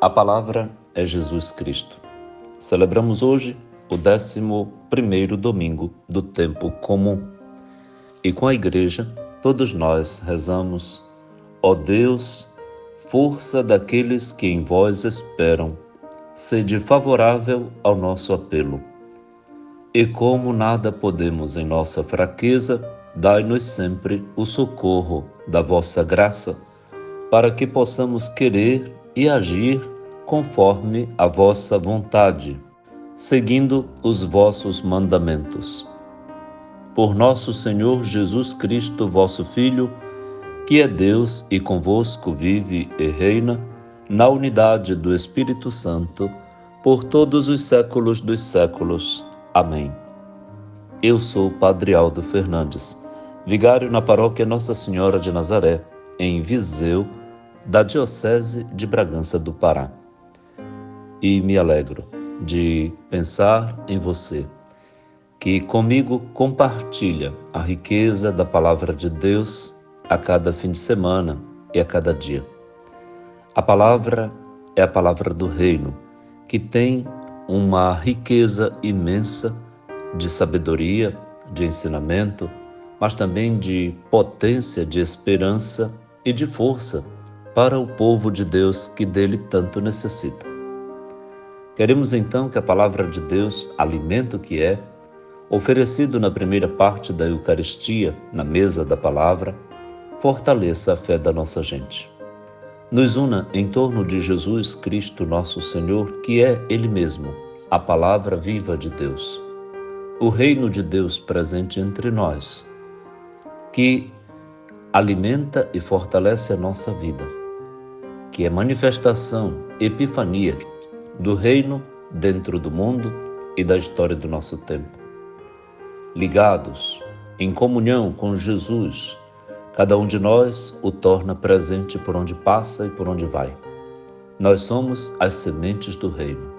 A palavra é Jesus Cristo. Celebramos hoje o 11º domingo do tempo comum. E com a igreja, todos nós rezamos: ó Deus, força daqueles que em vós esperam, sede favorável ao nosso apelo. E como nada podemos em nossa fraqueza, dai-nos sempre o socorro da vossa graça, para que possamos querer e agir conforme a vossa vontade, seguindo os vossos mandamentos. Por nosso Senhor Jesus Cristo, vosso Filho, que é Deus e convosco vive e reina, na unidade do Espírito Santo, por todos os séculos dos séculos. Amém. Eu sou Padre Aldo Fernandes, vigário na paróquia Nossa Senhora de Nazaré, em Viseu, da Diocese de Bragança do Pará. E me alegro de pensar em você, que comigo compartilha a riqueza da Palavra de Deus a cada fim de semana e a cada dia. A palavra é a palavra do Reino, que tem uma riqueza imensa de sabedoria, de ensinamento, mas também de potência, de esperança e de força para o povo de Deus que dele tanto necessita. Queremos então que a palavra de Deus, alimento que é, oferecido na primeira parte da Eucaristia, na mesa da palavra, fortaleça a fé da nossa gente. Nos una em torno de Jesus Cristo, nosso Senhor, que é Ele mesmo, a palavra viva de Deus. O reino de Deus presente entre nós, que alimenta e fortalece a nossa vida, que é manifestação, epifania do reino dentro do mundo e da história do nosso tempo. Ligados, em comunhão com Jesus, cada um de nós o torna presente por onde passa e por onde vai. Nós somos as sementes do reino.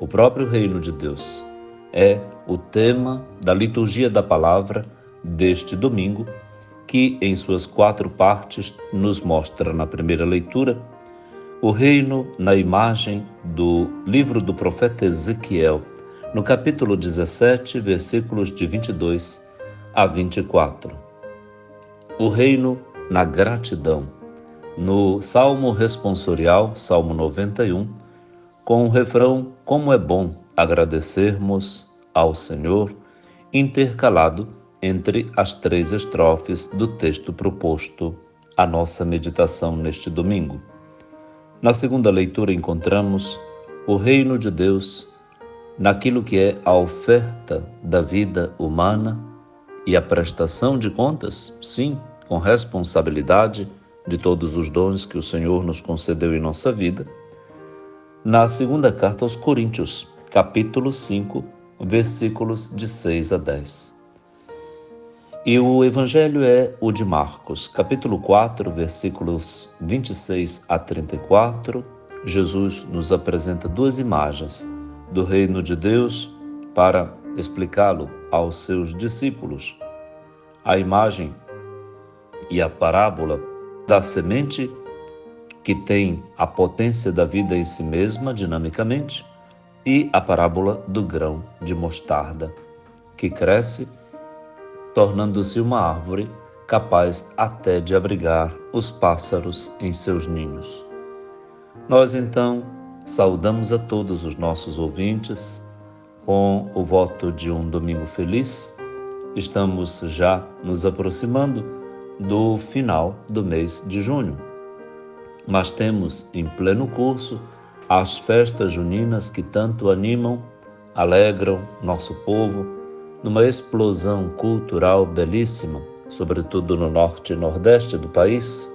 O próprio reino de Deus é o tema da liturgia da palavra deste domingo, que em suas 4 partes nos mostra na primeira leitura o reino na imagem do livro do profeta Ezequiel, no capítulo 17, versículos de 22 a 24. O reino na gratidão, no Salmo responsorial, Salmo 91, com o refrão "Como é bom agradecermos ao Senhor", intercalado entre as 3 estrofes do texto proposto à nossa meditação neste domingo. Na segunda leitura encontramos o reino de Deus naquilo que é a oferta da vida humana e a prestação de contas, sim, com responsabilidade de todos os dons que o Senhor nos concedeu em nossa vida, na segunda carta aos Coríntios, capítulo 5, versículos de 6 a 10. E o evangelho é o de Marcos, capítulo 4, versículos 26 a 34. Jesus nos apresenta 2 imagens do reino de Deus para explicá-lo aos seus discípulos. A imagem e a parábola da semente, que tem a potência da vida em si mesma, dinamicamente, e a parábola do grão de mostarda, que cresce, tornando-se uma árvore capaz até de abrigar os pássaros em seus ninhos. Nós, então, saudamos a todos os nossos ouvintes com o voto de um domingo feliz. Estamos já nos aproximando do final do mês de junho, mas temos em pleno curso as festas juninas que tanto animam, alegram nosso povo, numa explosão cultural belíssima, sobretudo no norte e nordeste do país,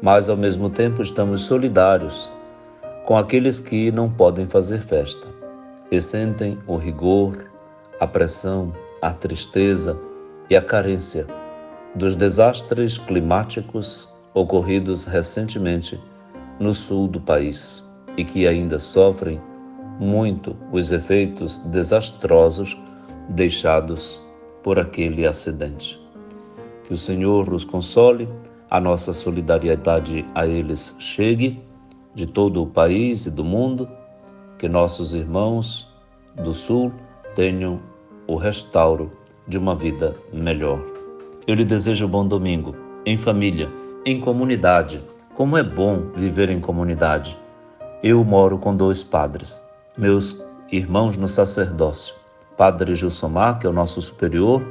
mas ao mesmo tempo estamos solidários com aqueles que não podem fazer festa e sentem o rigor, a pressão, a tristeza e a carência dos desastres climáticos ocorridos recentemente no sul do país e que ainda sofrem muito os efeitos desastrosos deixados por aquele acidente. Que o Senhor os console, a nossa solidariedade a eles chegue de todo o país e do mundo, que nossos irmãos do Sul tenham o restauro de uma vida melhor. Eu lhe desejo um bom domingo, em família, em comunidade. Como é bom viver em comunidade. Eu moro com 2 padres, meus irmãos no sacerdócio. Padre Gilsomar, que é o nosso superior,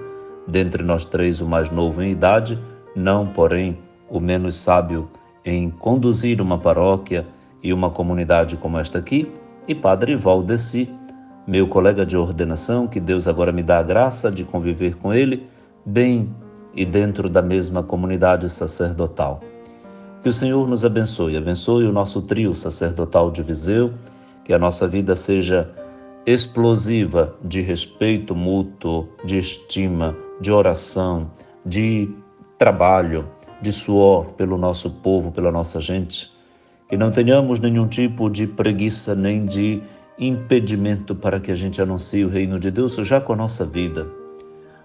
dentre nós 3 o mais novo em idade, não, porém, o menos sábio em conduzir uma paróquia e uma comunidade como esta aqui, e Padre Valdeci, meu colega de ordenação, que Deus agora me dá a graça de conviver com ele, bem e dentro da mesma comunidade sacerdotal. Que o Senhor nos abençoe o nosso trio sacerdotal de Viseu, que a nossa vida seja explosiva de respeito mútuo, de estima, de oração, de trabalho, de suor pelo nosso povo, pela nossa gente. Que não tenhamos nenhum tipo de preguiça nem de impedimento para que a gente anuncie o reino de Deus já com a nossa vida.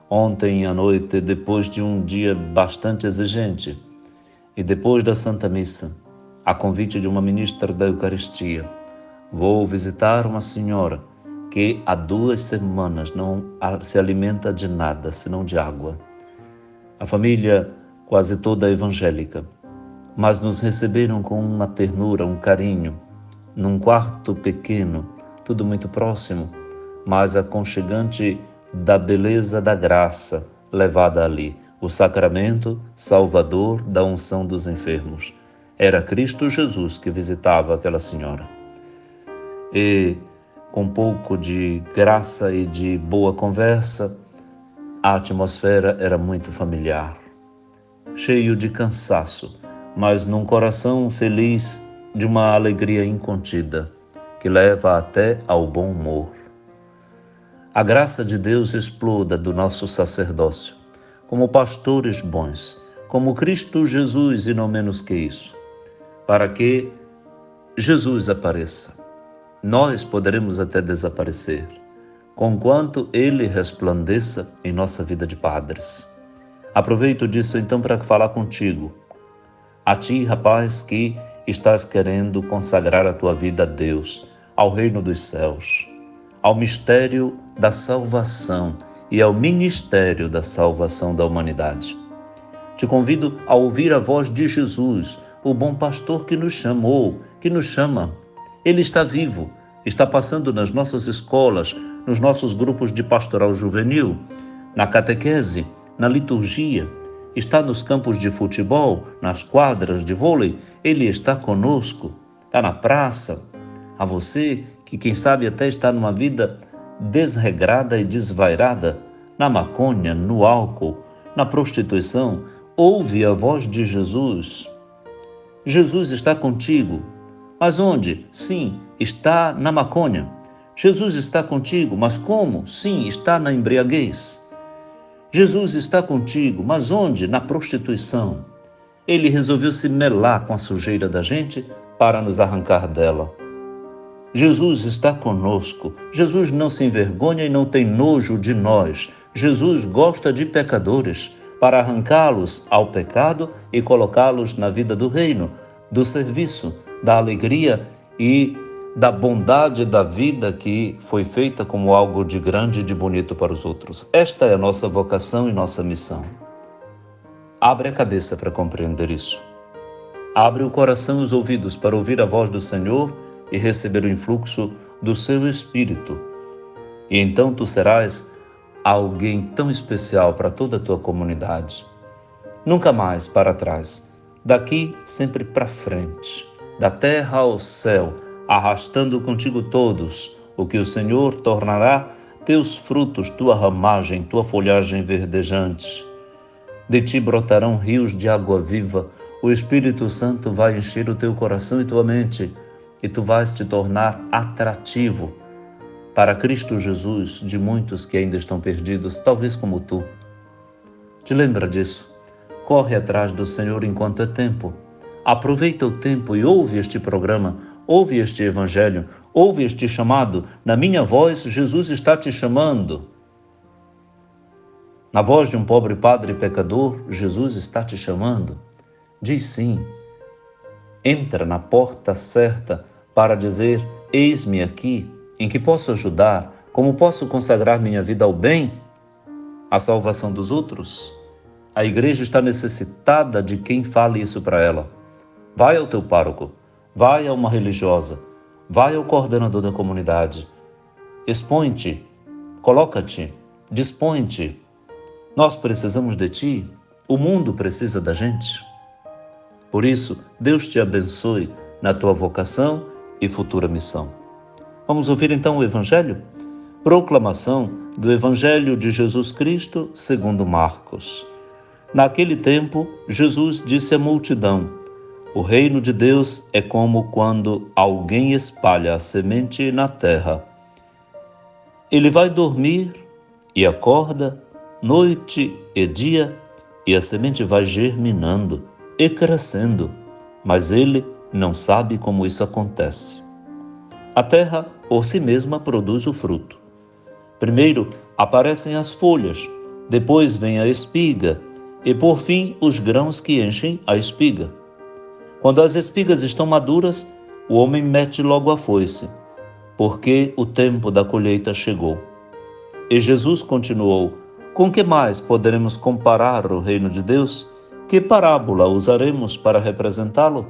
Ontem à noite, depois de um dia bastante exigente, e depois da Santa Missa, a convite de uma ministra da Eucaristia, vou visitar uma senhora que há 2 semanas não se alimenta de nada, senão de água. A família quase toda evangélica, mas nos receberam com uma ternura, um carinho, num quarto pequeno, tudo muito próximo, mas aconchegante da beleza da graça levada ali, o sacramento salvador da unção dos enfermos. Era Cristo Jesus que visitava aquela senhora. E com um pouco de graça e de boa conversa, a atmosfera era muito familiar, cheio de cansaço, mas num coração feliz de uma alegria incontida, que leva até ao bom humor. A graça de Deus exploda do nosso sacerdócio, como pastores bons, como Cristo Jesus e não menos que isso, para que Jesus apareça. Nós poderemos até desaparecer, conquanto Ele resplandeça em nossa vida de padres. Aproveito disso então para falar contigo, a ti, rapaz, que estás querendo consagrar a tua vida a Deus, ao reino dos céus, ao mistério da salvação e ao ministério da salvação da humanidade. Te convido a ouvir a voz de Jesus, o bom pastor que nos chamou, que nos chama. Ele está vivo, está passando nas nossas escolas, nos nossos grupos de pastoral juvenil, na catequese, na liturgia, está nos campos de futebol, nas quadras de vôlei. Ele está conosco, está na praça. A você que quem sabe até está numa vida desregrada e desvairada, na maconha, no álcool, na prostituição, ouve a voz de Jesus. Jesus está contigo. Mas onde? Sim, está na maconha. Jesus está contigo, mas como? Sim, está na embriaguez. Jesus está contigo, mas onde? Na prostituição. Ele resolveu se melar com a sujeira da gente para nos arrancar dela. Jesus está conosco. Jesus não se envergonha e não tem nojo de nós. Jesus gosta de pecadores para arrancá-los ao pecado e colocá-los na vida do reino, do serviço, da alegria e da bondade da vida que foi feita como algo de grande e de bonito para os outros. Esta é a nossa vocação e nossa missão. Abre a cabeça para compreender isso. Abre o coração e os ouvidos para ouvir a voz do Senhor e receber o influxo do seu Espírito. E então tu serás alguém tão especial para toda a tua comunidade. Nunca mais para trás, daqui sempre para frente, da terra ao céu, arrastando contigo todos, o que o Senhor tornará teus frutos, tua ramagem, tua folhagem verdejante. De ti brotarão rios de água viva, o Espírito Santo vai encher o teu coração e tua mente, e tu vais te tornar atrativo para Cristo Jesus de muitos que ainda estão perdidos, talvez como tu. Te lembra disso? Corre atrás do Senhor enquanto é tempo. Aproveita o tempo e ouve este programa, ouve este evangelho, ouve este chamado. Na minha voz, Jesus está te chamando. Na voz de um pobre padre pecador, Jesus está te chamando. Diz sim. entra na porta certa para dizer: eis-me aqui, em que posso ajudar? Como posso consagrar minha vida ao bem, à salvação dos outros? A igreja está necessitada de quem fale isso para ela. Vai ao teu pároco, vai a uma religiosa, vai ao coordenador da comunidade. Expõe-te, coloca-te, dispõe-te. Nós precisamos de ti, o mundo precisa da gente. Por isso, Deus te abençoe na tua vocação e futura missão. Vamos ouvir então o Evangelho? Proclamação do Evangelho de Jesus Cristo segundo Marcos. Naquele tempo, Jesus disse à multidão: o reino de Deus é como quando alguém espalha a semente na terra. Ele vai dormir e acorda, noite e dia, e a semente vai germinando e crescendo, mas ele não sabe como isso acontece. A terra, por si mesma, produz o fruto. Primeiro aparecem as folhas, depois vem a espiga e, por fim, os grãos que enchem a espiga. Quando as espigas estão maduras, o homem mete logo a foice, porque o tempo da colheita chegou. E Jesus continuou: com que mais poderemos comparar o reino de Deus? Que parábola usaremos para representá-lo?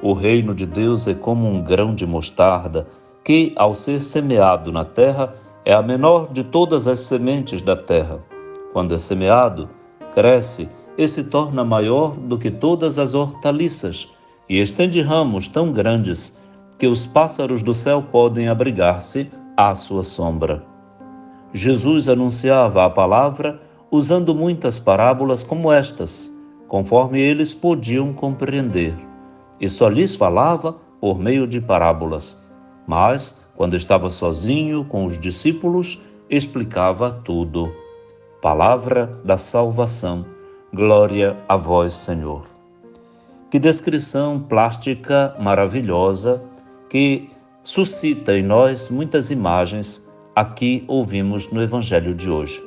O reino de Deus é como um grão de mostarda, que, ao ser semeado na terra, é a menor de todas as sementes da terra. Quando é semeado, cresce e se torna maior do que todas as hortaliças, e estende ramos tão grandes que os pássaros do céu podem abrigar-se à sua sombra. Jesus anunciava a palavra usando muitas parábolas como estas, conforme eles podiam compreender, e só lhes falava por meio de parábolas. Mas, quando estava sozinho com os discípulos, explicava tudo. Palavra da salvação. Glória a vós, Senhor. Que descrição plástica maravilhosa que suscita em nós muitas imagens aqui ouvimos no Evangelho de hoje.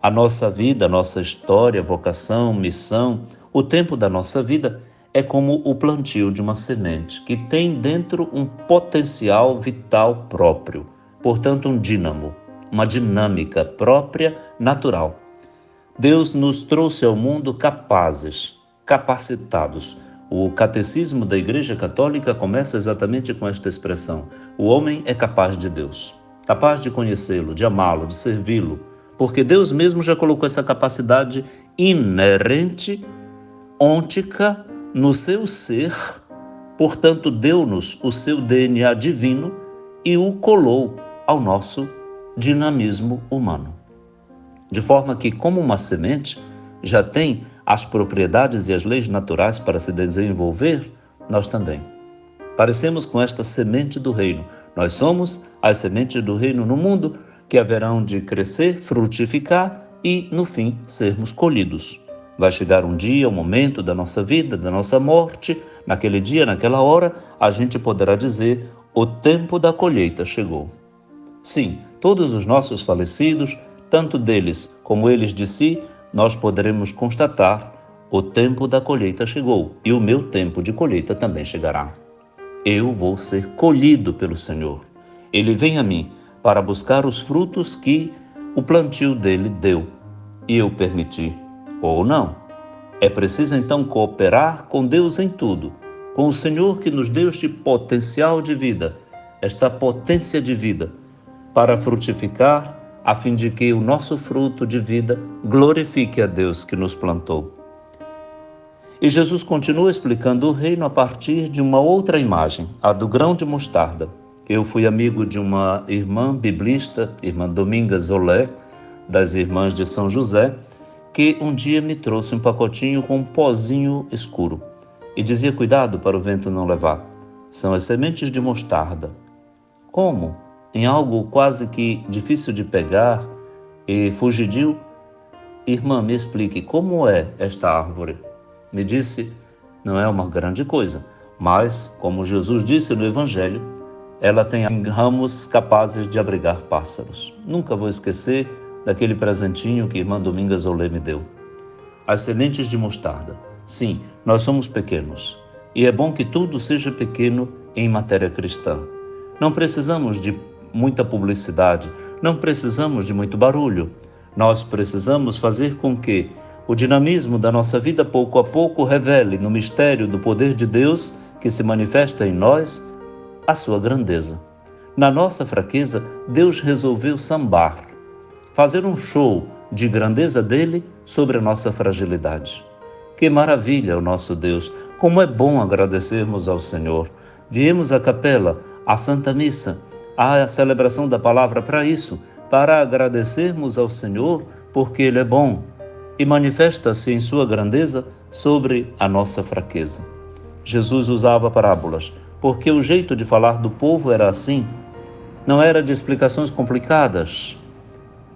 A nossa vida, a nossa história, vocação, missão, o tempo da nossa vida é como o plantio de uma semente que tem dentro um potencial vital próprio, portanto um dínamo, uma dinâmica própria, natural. Deus nos trouxe ao mundo capazes, capacitados. O catecismo da Igreja Católica começa exatamente com esta expressão: o homem é capaz de Deus, capaz de conhecê-lo, de amá-lo, de servi-lo, porque Deus mesmo já colocou essa capacidade inerente, ôntica, no seu ser, portanto deu-nos o seu DNA divino e o colou ao nosso dinamismo humano. De forma que, como uma semente já tem as propriedades e as leis naturais para se desenvolver, nós também. Parecemos com esta semente do reino. Nós somos as sementes do reino no mundo que haverão de crescer, frutificar e, no fim, sermos colhidos. Vai chegar um dia, um momento da nossa vida, da nossa morte, naquele dia, naquela hora, a gente poderá dizer: o tempo da colheita chegou. Sim, todos os nossos falecidos, tanto deles como eles de si, nós poderemos constatar: o tempo da colheita chegou e o meu tempo de colheita também chegará. Eu vou ser colhido pelo Senhor. Ele vem a mim para buscar os frutos que o plantio dele deu e eu permiti ou não. É preciso então cooperar com Deus em tudo, com o Senhor que nos deu este potencial de vida, esta potência de vida, para frutificar, a fim de que o nosso fruto de vida glorifique a Deus que nos plantou. E Jesus continua explicando o reino a partir de uma outra imagem, a do grão de mostarda. Eu fui amigo de uma irmã biblista, irmã Domingas Olé, das Irmãs de São José, que um dia me trouxe um pacotinho com um pozinho escuro e dizia: cuidado para o vento não levar. São as sementes de mostarda. Como? Em algo quase que difícil de pegar e fugidio? Irmã, me explique, como é esta árvore? Me disse: não é uma grande coisa, mas, como Jesus disse no Evangelho, ela tem ramos capazes de abrigar pássaros. Nunca vou esquecer daquele presentinho que a irmã Domingas Olê me deu. As sementes de mostarda. Sim, nós somos pequenos E é bom que tudo seja pequeno em matéria cristã. Não precisamos de muita publicidade, não precisamos de muito barulho. Nós precisamos fazer com que o dinamismo da nossa vida pouco a pouco revele no mistério do poder de Deus que se manifesta em nós a sua grandeza. Na nossa fraqueza, Deus resolveu sambar, fazer um show de grandeza dele sobre a nossa fragilidade. Que maravilha o nosso Deus! Como é bom agradecermos ao Senhor. Viemos à capela, à Santa Missa, à celebração da palavra para isso, para agradecermos ao Senhor porque Ele é bom e manifesta-se em sua grandeza sobre a nossa fraqueza. Jesus usava parábolas, porque o jeito de falar do povo era assim. Não era de explicações complicadas.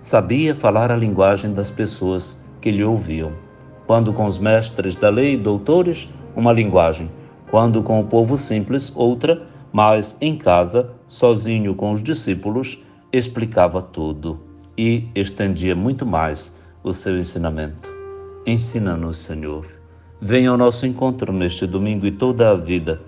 Sabia falar a linguagem das pessoas que lhe ouviam. Quando com os mestres da lei e doutores, uma linguagem. Quando com o povo simples, outra, mas em casa, sozinho com os discípulos, explicava tudo e estendia muito mais o seu ensinamento. Ensina-nos, Senhor. Venha ao nosso encontro neste domingo e toda a vida.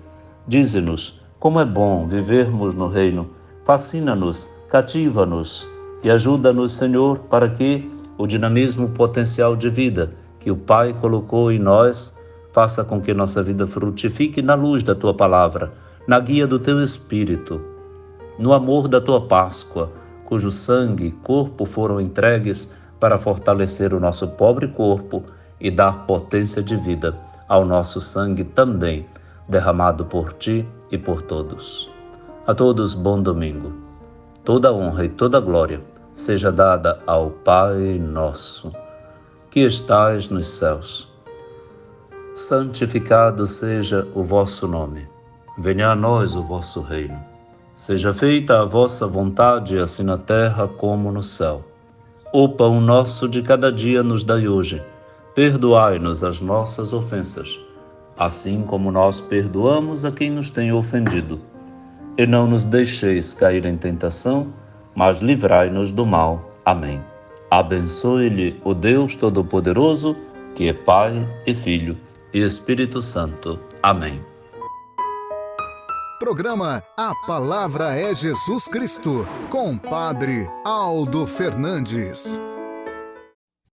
Dize-nos como é bom vivermos no reino. Fascina-nos, cativa-nos e ajuda-nos, Senhor, para que o dinamismo potencial de vida que o Pai colocou em nós faça com que nossa vida frutifique na luz da Tua palavra, na guia do Teu Espírito, no amor da Tua Páscoa, cujo sangue e corpo foram entregues para fortalecer o nosso pobre corpo e dar potência de vida ao nosso sangue também, derramado por Ti e por todos. A todos, bom domingo. Toda honra e toda glória seja dada ao Pai nosso, que estais nos céus. Santificado seja o vosso nome. Venha a nós o vosso reino. Seja feita a vossa vontade, assim na terra como no céu. O pão nosso de cada dia nos dai hoje. Perdoai-nos as nossas ofensas, assim como nós perdoamos a quem nos tem ofendido. E não nos deixeis cair em tentação, mas livrai-nos do mal. Amém. Abençoe-lhe o Deus Todo-Poderoso, que é Pai e Filho e Espírito Santo. Amém. Programa A Palavra é Jesus Cristo, com Padre Aldo Fernandes.